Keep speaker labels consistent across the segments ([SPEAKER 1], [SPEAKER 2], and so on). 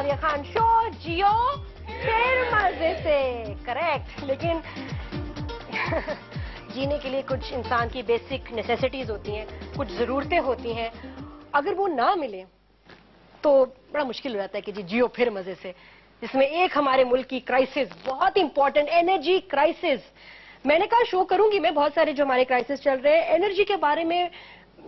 [SPEAKER 1] Nadia Khan show, जियो फिर मजे से। करेक्ट। लेकिन जीने के लिए कुछ इंसान की बेसिक नेसेसिटीज होती हैं, कुछ जरूरतें होती हैं, अगर वो ना मिले तो बड़ा मुश्किल हो जाता है कि जी जियो फिर मजे से, जिसमें एक हमारे मुल्क की क्राइसिस, बहुत इंपॉर्टेंट एनर्जी क्राइसिस। मैंने कहा शो करूंगी मैं बहुत सारे जो हमारे क्राइसिस चल रहे हैं एनर्जी के बारे में,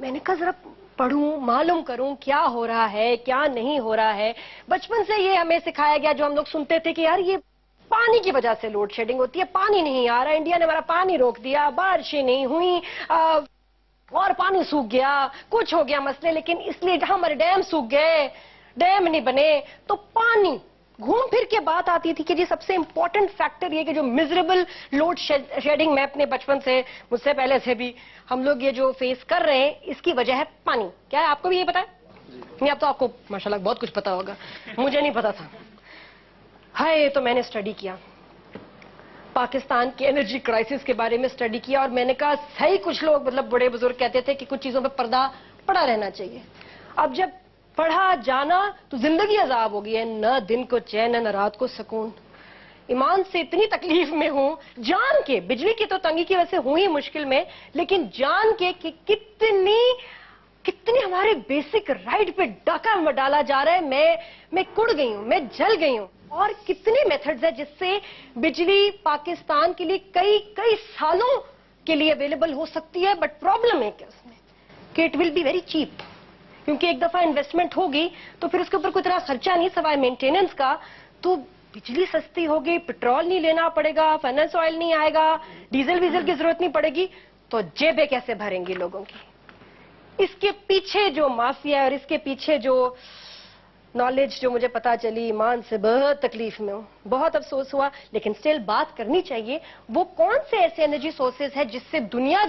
[SPEAKER 1] मैंने कहा जरा पढ़ूं, मालूम करूं क्या हो रहा है क्या नहीं हो रहा है। बचपन से ये हमें सिखाया गया, जो हम लोग सुनते थे कि यार ये पानी की वजह से लोड शेडिंग होती है, पानी नहीं आ रहा, इंडिया ने हमारा पानी रोक दिया, बारिशें नहीं हुई और पानी सूख गया, कुछ हो गया मसले, लेकिन इसलिए जहां हमारे डैम सूख गए, डैम नहीं बने, तो पानी घूम फिर के बात आती थी कि जी सबसे इंपॉर्टेंट फैक्टर ये कि जो मिजरेबल लोड शेडिंग मैं अपने बचपन से, मुझसे पहले से भी हम लोग ये जो फेस कर रहे हैं, इसकी वजह है पानी। क्या है आपको भी ये पता है? नहीं, अब तो आपको माशाल्लाह बहुत कुछ पता होगा, मुझे नहीं पता था। हाय, तो मैंने स्टडी किया, पाकिस्तान की एनर्जी क्राइसिस के बारे में स्टडी किया, और मैंने कहा सही कुछ लोग मतलब बड़े बुजुर्ग कहते थे कि कुछ चीजों पे पर्दा पड़ा रहना चाहिए। अब जब पढ़ा जाना तो जिंदगी अजाब हो गई है, न दिन को चैन न रात को सुकून। ईमान से इतनी तकलीफ में हूं, जान के, बिजली की तो तंगी की वजह से हुई मुश्किल में, लेकिन जान के कि कितनी हमारे बेसिक राइट पे डाका डाला जा रहा है। मैं कुड़ गई हूं, मैं जल गई हूं। और कितने मेथड्स है जिससे बिजली पाकिस्तान के लिए कई सालों के लिए अवेलेबल हो सकती है, बट प्रॉब्लम है कि उसमें कि it will be very cheap, क्योंकि एक दफा इन्वेस्टमेंट होगी तो फिर उसके ऊपर कोई इतना खर्चा नहीं सवाए मेंटेनेंस का, तो बिजली सस्ती होगी, पेट्रोल नहीं लेना पड़ेगा, फाइनेंस ऑयल नहीं आएगा, डीजल वीजल की जरूरत नहीं पड़ेगी, तो जेबें कैसे भरेंगी लोगों की? इसके पीछे जो माफिया है और इसके पीछे जो नॉलेज जो मुझे पता चली, ईमान से बहुत तकलीफ में हूं, बहुत अफसोस हुआ, लेकिन स्टिल बात करनी चाहिए। वो कौन से ऐसे एनर्जी सोर्सेज है जिससे दुनिया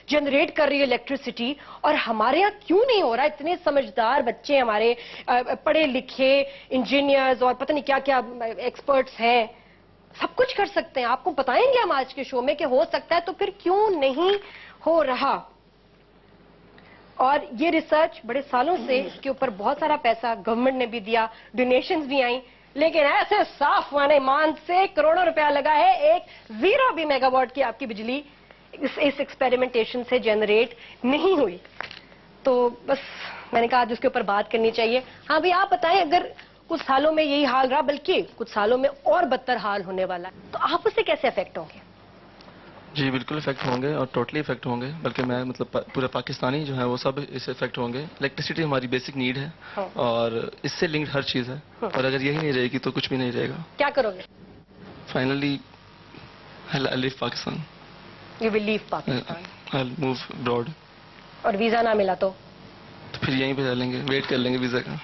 [SPEAKER 1] जनरेट कर रही है इलेक्ट्रिसिटी, और हमारे यहाँ क्यों नहीं हो रहा? इतने समझदार बच्चे हमारे, पढ़े लिखे इंजीनियर्स और पता नहीं क्या क्या एक्सपर्ट्स हैं, सब कुछ कर सकते हैं। आपको बताएंगे हम आज के शो में कि हो सकता है, तो फिर क्यों नहीं हो रहा? और ये रिसर्च बड़े सालों से, इसके ऊपर बहुत सारा पैसा गवर्नमेंट ने भी दिया, डोनेशंस भी आई, लेकिन ऐसे साफ माने ईमान से करोड़ों रुपया लगा है, एक 0 भी मेगावाट की आपकी बिजली इस एक्सपेरिमेंटेशन से जनरेट नहीं हुई। तो बस मैंने कहा आज उसके ऊपर बात करनी चाहिए। हाँ भाई, आप बताएं, अगर कुछ सालों में यही हाल रहा, बल्कि कुछ सालों में और बदतर हाल होने वाला है, तो आप उससे कैसे अफेक्ट होंगे?
[SPEAKER 2] जी बिल्कुल इफेक्ट होंगे, और टोटली इफेक्ट होंगे, बल्कि मैं मतलब पूरा पाकिस्तानी जो है वो सब इससे इफेक्ट होंगे। इलेक्ट्रिसिटी हमारी बेसिक नीड है,
[SPEAKER 1] हाँ।
[SPEAKER 2] और इससे लिंक्ड हर चीज़ है,
[SPEAKER 1] हाँ।
[SPEAKER 2] और अगर यही नहीं रहेगी तो कुछ भी नहीं रहेगा।
[SPEAKER 1] क्या करोगे?
[SPEAKER 2] Finally I live Pakistan.
[SPEAKER 1] You will leave Pakistan?
[SPEAKER 2] I will move abroad.
[SPEAKER 1] और वीजा ना मिला तो
[SPEAKER 2] फिर यहीं पे रह लेंगे, वेट कर लेंगे वीजा का।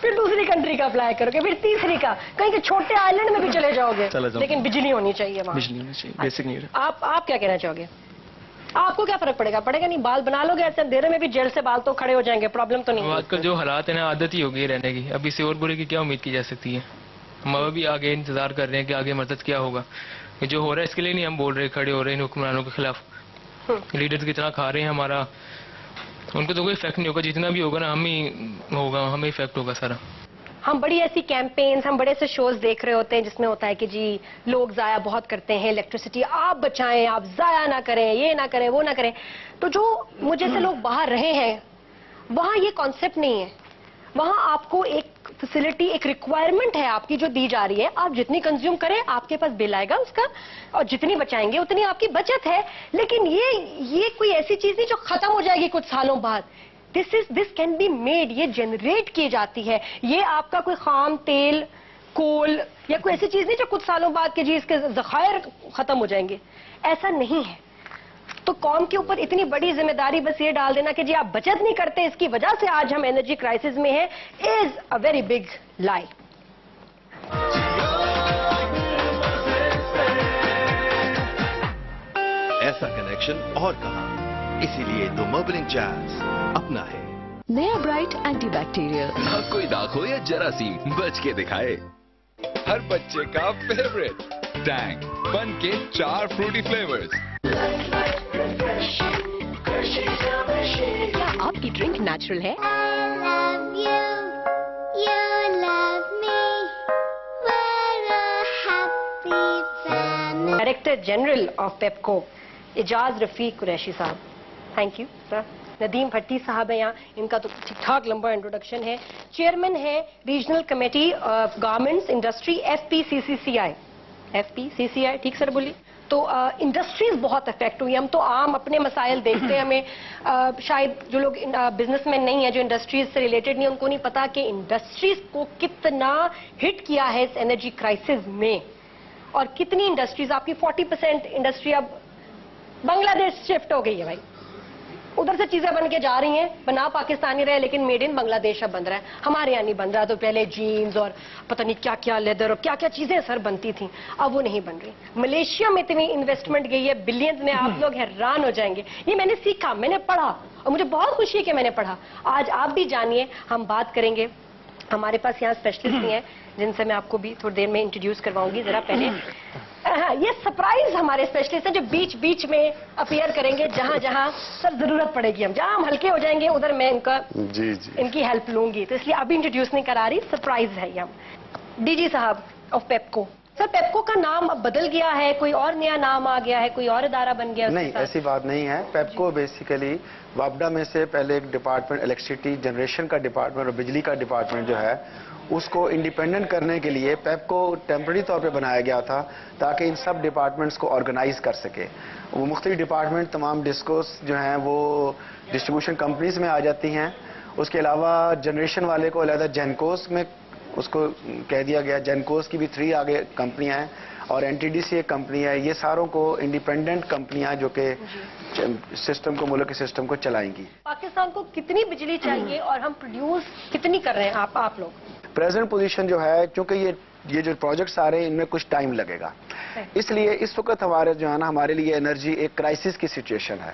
[SPEAKER 1] फिर दूसरी कंट्री का अप्लाई करोगे, फिर तीसरी का, कहीं के छोटे आइलैंड में भी चले जाओगे, लेकिन बिजली होनी चाहिए वहाँ।
[SPEAKER 2] बिजली होनी चाहिए, बेसिक नीड है।
[SPEAKER 1] आप क्या कहना चाहोगे? आपको क्या फर्क पड़ेगा? पड़ेगा नहीं, बाल बना लोगे, ऐसे अंधेरे में भी जेल से बाल तो खड़े हो जाएंगे, प्रॉब्लम तो नहीं है।
[SPEAKER 3] आजकल जो हालात है ना, आदत ही होगी रहने की, अब इससे और बुरे की क्या उम्मीद की जा सकती है? हम भी आगे इंतजार कर रहे हैं कि आगे मदद क्या होगा। जो हो रहा है इसके लिए नहीं हम बोल रहे, खड़े हो रहे हैं इन हुक्मरानों के खिलाफ। लीडर्स कितना खा रहे हैं हमारा, उनको तो कोई इफेक्ट नहीं होगा, जितना भी होगा ना हम ही होगा, हमें इफेक्ट होगा सारा।
[SPEAKER 1] हम बड़ी ऐसी कैंपेन्स, हम बड़े से शोज देख रहे होते हैं जिसमें होता है कि जी लोग जाया बहुत करते हैं इलेक्ट्रिसिटी, आप बचाएं, आप जाया ना करें, ये ना करें, वो ना करें। तो जो मुझे से लोग बाहर रहे हैं, वहां ये कॉन्सेप्ट नहीं है। वहां आपको एक फैसिलिटी, एक रिक्वायरमेंट है आपकी जो दी जा रही है, आप जितनी कंज्यूम करें आपके पास बिल आएगा उसका, और जितनी बचाएंगे उतनी आपकी बचत है। लेकिन ये कोई ऐसी चीज नहीं जो खत्म हो जाएगी कुछ सालों बाद। दिस कैन बी मेड, ये जनरेट की जाती है। ये आपका कोई खाम तेल, कोल या कोई ऐसी चीज नहीं जो कुछ सालों बाद के जी इसके जखायर खत्म हो जाएंगे, ऐसा नहीं है। तो कौम के ऊपर इतनी बड़ी जिम्मेदारी बस ये डाल देना कि जी आप बचत नहीं करते, इसकी वजह से आज हम एनर्जी क्राइसिस में हैं, is a very big lie.
[SPEAKER 4] ऐसा कनेक्शन और कहां, इसीलिए तो मर्बलिंग जैज अपना है।
[SPEAKER 5] नया ब्राइट एंटी बैक्टीरियल।
[SPEAKER 6] कोई दाग हो या जरासीम, बच के दिखाए। हर बच्चे का फेवरेट टैंग बन के 4 फ्रूटी फ्लेवर्स।
[SPEAKER 5] क्या आपकी ड्रिंक नेचुरल है?
[SPEAKER 7] I love you, you love
[SPEAKER 1] director general of PEPCO, Ejaz Rafique Qureshi sahab. Thank you sir. Nadeem Bhatti sahab है यहाँ, इनका तो ठीक ठाक लंबा इंट्रोडक्शन है। चेयरमैन है regional committee of garments industry FPCCI, ठीक सर बोली। तो इंडस्ट्रीज बहुत अफेक्ट हुई। हम तो आम अपने मसाइल देखते हैं, हमें शायद जो लोग बिजनेसमैन नहीं है, जो इंडस्ट्रीज से रिलेटेड नहीं है, उनको नहीं पता कि इंडस्ट्रीज को कितना हिट किया है इस एनर्जी क्राइसिस में, और कितनी इंडस्ट्रीज, आपकी 40% इंडस्ट्री अब बांग्लादेश शिफ्ट हो गई है भाई। उधर से चीजें बन के जा रही हैं, बना पाकिस्तानी रहे लेकिन मेड इन बांग्लादेश अब बन रहा है, हमारे यहाँ नहीं बन रहा। तो पहले जीन्स और पता नहीं क्या क्या लेदर और क्या क्या चीजें सर बनती थी, अब वो नहीं बन रही। मलेशिया में इतनी इन्वेस्टमेंट गई है बिलियंस में, आप लोग हैरान हो जाएंगे। ये मैंने सीखा, मैंने पढ़ा, और मुझे बहुत खुशी है कि मैंने पढ़ा। आज आप भी जानिए, हम बात करेंगे। हमारे पास यहाँ स्पेशलिस्ट भी हैं जिनसे मैं आपको भी थोड़ी देर में इंट्रोड्यूस करवाऊंगी। जरा पहले ये सरप्राइज हमारे स्पेशलिस्ट हैं जो बीच बीच में अपीयर करेंगे, जहां जहां सर जरूरत पड़ेगी, हम जहां हम हल्के हो जाएंगे उधर मैं इनकी हेल्प लूंगी। तो इसलिए अभी इंट्रोड्यूस नहीं करा रही, सरप्राइज है ये। हम DG साहब ऑफ पेप्को। सर पेप्को का नाम अब बदल गया है, कोई और नया नाम आ गया है, कोई और इदारा बन गया?
[SPEAKER 7] नहीं, ऐसी बात नहीं है। पेप्को बेसिकली वापडा में से पहले एक डिपार्टमेंट, इलेक्ट्रिसिटी जनरेशन का डिपार्टमेंट और बिजली का डिपार्टमेंट जो है, उसको इंडिपेंडेंट करने के लिए पेप्को टेम्पररी तौर पे बनाया गया था, ताकि इन सब डिपार्टमेंट्स को ऑर्गेनाइज कर सके। वो मुख्तलिफ डिपार्टमेंट, तमाम डिस्कोस जो हैं वो डिस्ट्रीब्यूशन कंपनीज में आ जाती हैं। उसके अलावा जनरेशन वाले को अलहदा जेनकोस में उसको कह दिया गया। जेनकोस की भी 3 आगे कंपनियां हैं, और NTDC एक कंपनी है। ये सारों को इंडिपेंडेंट कंपनियां जो कि सिस्टम को, मुल्क के सिस्टम को चलाएंगी।
[SPEAKER 1] पाकिस्तान को कितनी बिजली चाहिए और हम प्रोड्यूस कितनी कर रहे हैं आप लोग?
[SPEAKER 7] प्रेजेंट पोजीशन जो है, क्योंकि ये जो प्रोजेक्ट्स आ रहे हैं इनमें कुछ टाइम लगेगा, इसलिए इस वक्त हमारे जो है ना, हमारे लिए एनर्जी एक क्राइसिस की सिचुएशन है।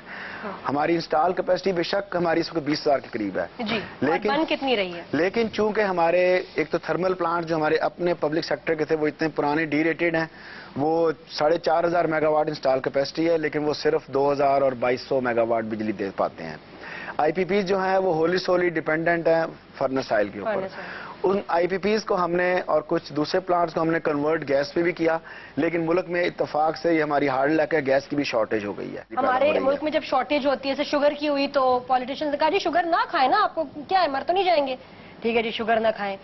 [SPEAKER 7] हमारी इंस्टॉल कैपेसिटी बेशक हमारी इस वक्त 20,000 के करीब है
[SPEAKER 1] जी,
[SPEAKER 7] लेकिन
[SPEAKER 1] बन कितनी रही है?
[SPEAKER 7] लेकिन चूंकि हमारे एक तो थर्मल प्लांट जो हमारे अपने पब्लिक सेक्टर के थे वो इतने पुराने डी-रेटेड हैं, वो 4,500 मेगावाट इंस्टॉल कैपेसिटी है, लेकिन वो सिर्फ 2,000 और 2,200 मेगावाट बिजली दे पाते हैं। IPPs जो हैं वो होली सोली डिपेंडेंट हैं फर्नेस ऑयल के ऊपर। उन IPPs को हमने और कुछ दूसरे प्लांट्स को हमने कन्वर्ट गैस पे भी किया, लेकिन मुल्क में इत्तेफाक से ये हमारी हार्ड लक है, गैस की भी शॉर्टेज हो गई है।
[SPEAKER 1] हमारे मुल्क में जब शॉर्टेज होती है, जैसे शुगर की हुई, तो पॉलिटिशियंस ने कहा जी शुगर ना खाएं ना, आपको क्या है, मर तो नहीं जाएंगे। ठीक है जी, शुगर ना खाएं।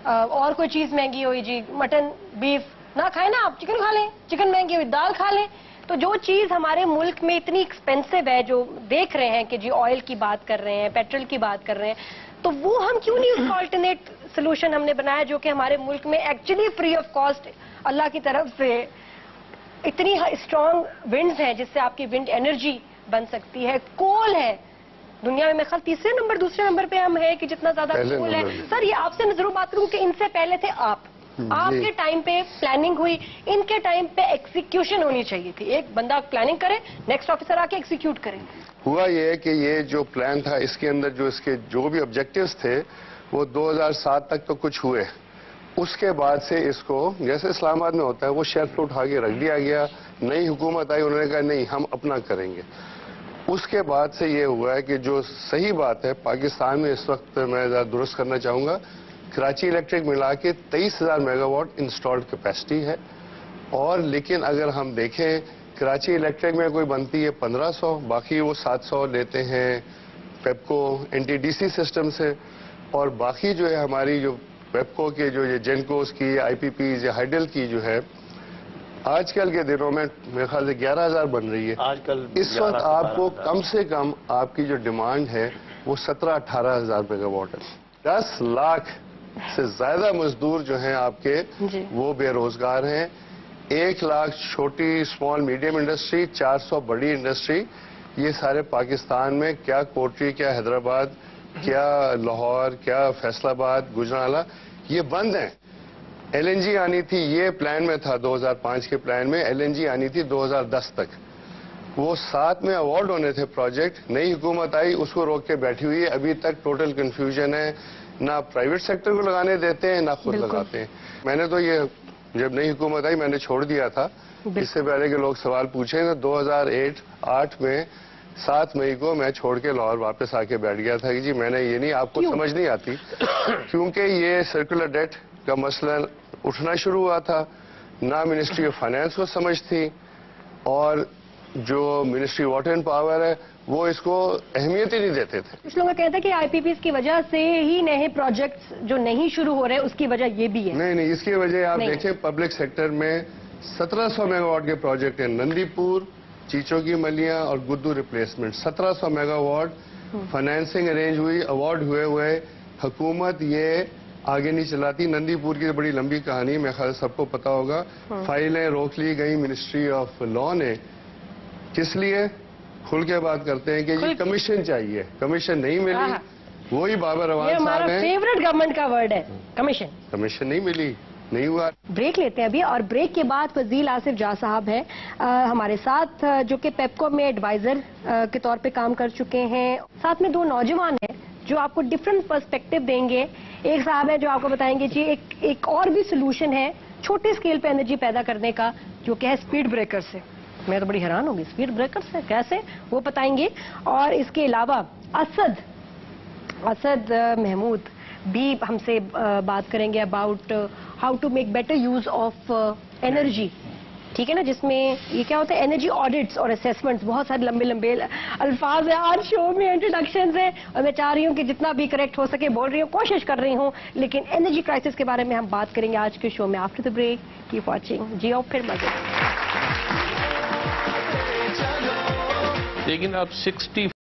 [SPEAKER 1] और कोई चीज महंगी हुई जी, मटन बीफ ना खाएं ना, आप चिकन खा लें, चिकन महंगी हुई दाल खा लें। तो जो चीज हमारे मुल्क में इतनी एक्सपेंसिव है, जो देख रहे हैं कि जी ऑयल की बात कर रहे हैं, पेट्रोल की बात कर रहे हैं, तो वो हम क्यों नहीं उसका ऑल्टरनेट सोल्यूशन हमने बनाया, जो कि हमारे मुल्क में एक्चुअली फ्री ऑफ कॉस्ट अल्लाह की तरफ से इतनी स्ट्रॉन्ग विंड्स हैं जिससे आपकी विंड एनर्जी बन सकती है। कोल है दुनिया में, मेरे ख्याल तीसरे नंबर दूसरे नंबर पे हम है कि जितना ज्यादा कोल है। सर ये आपसे मैं जरूर बात करूं कि इनसे पहले थे आपके टाइम पे प्लानिंग हुई, इनके टाइम पे एग्जीक्यूशन होनी चाहिए थी। एक बंदा प्लानिंग करे, नेक्स्ट ऑफिसर आके एग्जीक्यूट करे।
[SPEAKER 8] हुआ ये कि ये जो प्लान था, इसके अंदर जो इसके जो भी ऑब्जेक्टिव्स थे वो 2007 तक तो कुछ हुए। उसके बाद से इसको, जैसे इस्लामाबाद में होता है, वो शेल्फ पे उठा के रख दिया गया। नई हुकूमत आई, उन्होंने कहा नहीं हम अपना करेंगे। उसके बाद से ये हुआ है कि जो सही बात है, पाकिस्तान में इस वक्त मैं ज़रा दुरुस्त करना चाहूँगा, कराची इलेक्ट्रिक मिला के 23,000 मेगावाट इंस्टॉल्ड कैपेसिटी है। और लेकिन अगर हम देखें, कराची इलेक्ट्रिक में कोई बनती है 1500, बाकी वो 700 लेते हैं पेप्को NTDC सिस्टम से, और बाकी जो है हमारी जो पेप्को के जो ये जेनकोस की, IPPs या हाइडल की जो है, आजकल के दिनों में मेरे ख्याल से 11,000 बन रही है आजकल। इस वक्त आपको कम से कम आपकी जो डिमांड है वो 17-18 हज़ार मेगावाट है। 10 लाख से ज्यादा मजदूर जो हैं आपके वो बेरोजगार हैं। 1 लाख छोटी स्मॉल मीडियम इंडस्ट्री, 400 बड़ी इंडस्ट्री, ये सारे पाकिस्तान में, क्या कोटरी, क्या हैदराबाद, क्या लाहौर, क्या फैसलाबाद, गुजरांवाला, ये बंद हैं। LNG आनी थी, ये प्लान में था 2005 के प्लान में, LNG आनी थी 2010 तक। वो 7 में अवार्ड होने थे प्रोजेक्ट, नई हुकूमत आई उसको रोक के बैठी हुई है। अभी तक टोटल कंफ्यूजन है, ना प्राइवेट सेक्टर को लगाने देते हैं ना खुद लगाते हैं। मैंने तो ये जब नई हुकूमत आई मैंने छोड़ दिया था, इससे पहले के लोग सवाल पूछे तो 2008 में 7 मई को मैं छोड़ के लाहौर वापस आके बैठ गया था कि जी मैंने ये नहीं, आपको समझ नहीं आती क्योंकि ये सर्कुलर डेट का मसला उठना शुरू हुआ था, ना मिनिस्ट्री ऑफ फाइनेंस को समझ थी, اور جو منسٹری واٹر اینڈ پاور ہے وہ اس کو اہمیت ہی نہیں دیتے تھے.
[SPEAKER 1] کچھ لوگ کہتے ہیں کہ آئی پی پیز کی وجہ سے ہی نئے پروجیکٹس جو نہیں شروع ہو رہے ہیں اس کی وجہ یہ بھی ہے.
[SPEAKER 8] نہیں، اس کی وجہ آپ دیکھیں پبلک سیکٹر میں 1700 میگا واٹ کے پروجیکٹ ہیں. نندی پور، چیچو کی ملیاں اور Guddu replacement 1700 megawatt financing arrange ہوئی، ایوارڈ ہوئے حکومت یہ آگے نہیں چلاتی. نندی پور کی بڑی لمبی کہانی، میرے خیال سب کو پتا ہوگا. فائلیں روک لی گئی منسٹری آف لا نے. کس لیے؟ کھل کے بات کرتے ہیں کہ یہ کمیشن چاہیے، کمیشن نہیں ملی. وہی بابر
[SPEAKER 1] یہ
[SPEAKER 8] اعوان
[SPEAKER 1] ہمارا
[SPEAKER 8] صاحب ہیں،
[SPEAKER 1] فیوریٹ گورنمنٹ کا ورڈ ہے
[SPEAKER 8] کمیشن نہیں ملی، نہیں ہوا.
[SPEAKER 1] بریک لیتے ہیں ابھی، اور بریک کے بعد فضیل آصف جا صاحب ہیں ہمارے ساتھ، جو کہ پیپکو میں ایڈوائزر کے طور پہ کام کر چکے ہیں. ساتھ میں دو نوجوان ہیں جو آپ کو ڈفرنٹ پرسپیکٹو دیں گے. ایک صاحب ہے جو آپ کو بتائیں گے جی ایک اور بھی سولوشن ہے چھوٹے اسکیل پہ انرجی پیدا کرنے کا، جو کہ ہے اسپیڈ بریکر سے. میں تو بڑی حیران ہوگی، اسپیڈ بریکر سے کیسے، وہ بتائیں گے. اور اس کے علاوہ اسد محمود بھی ہم سے بات کریں گے about how to make better use of energy. ٹھیک ہے نا، جس میں یہ کیا ہوتا ہے، انرجی آڈٹس اور اسیسمنٹس. بہت سارے لمبے الفاظ ہیں آج شو میں، انٹروڈکشنز ہیں، اور میں چاہ رہی ہوں کہ جتنا بھی کریکٹ ہو سکے بول رہی ہوں، کوشش کر رہی ہوں. لیکن انرجی کرائسس کے بارے میں ہم بات کریں گے آج کے شو میں. After the break keep watching. جی اور پھر مزے.
[SPEAKER 9] لیکن اب 65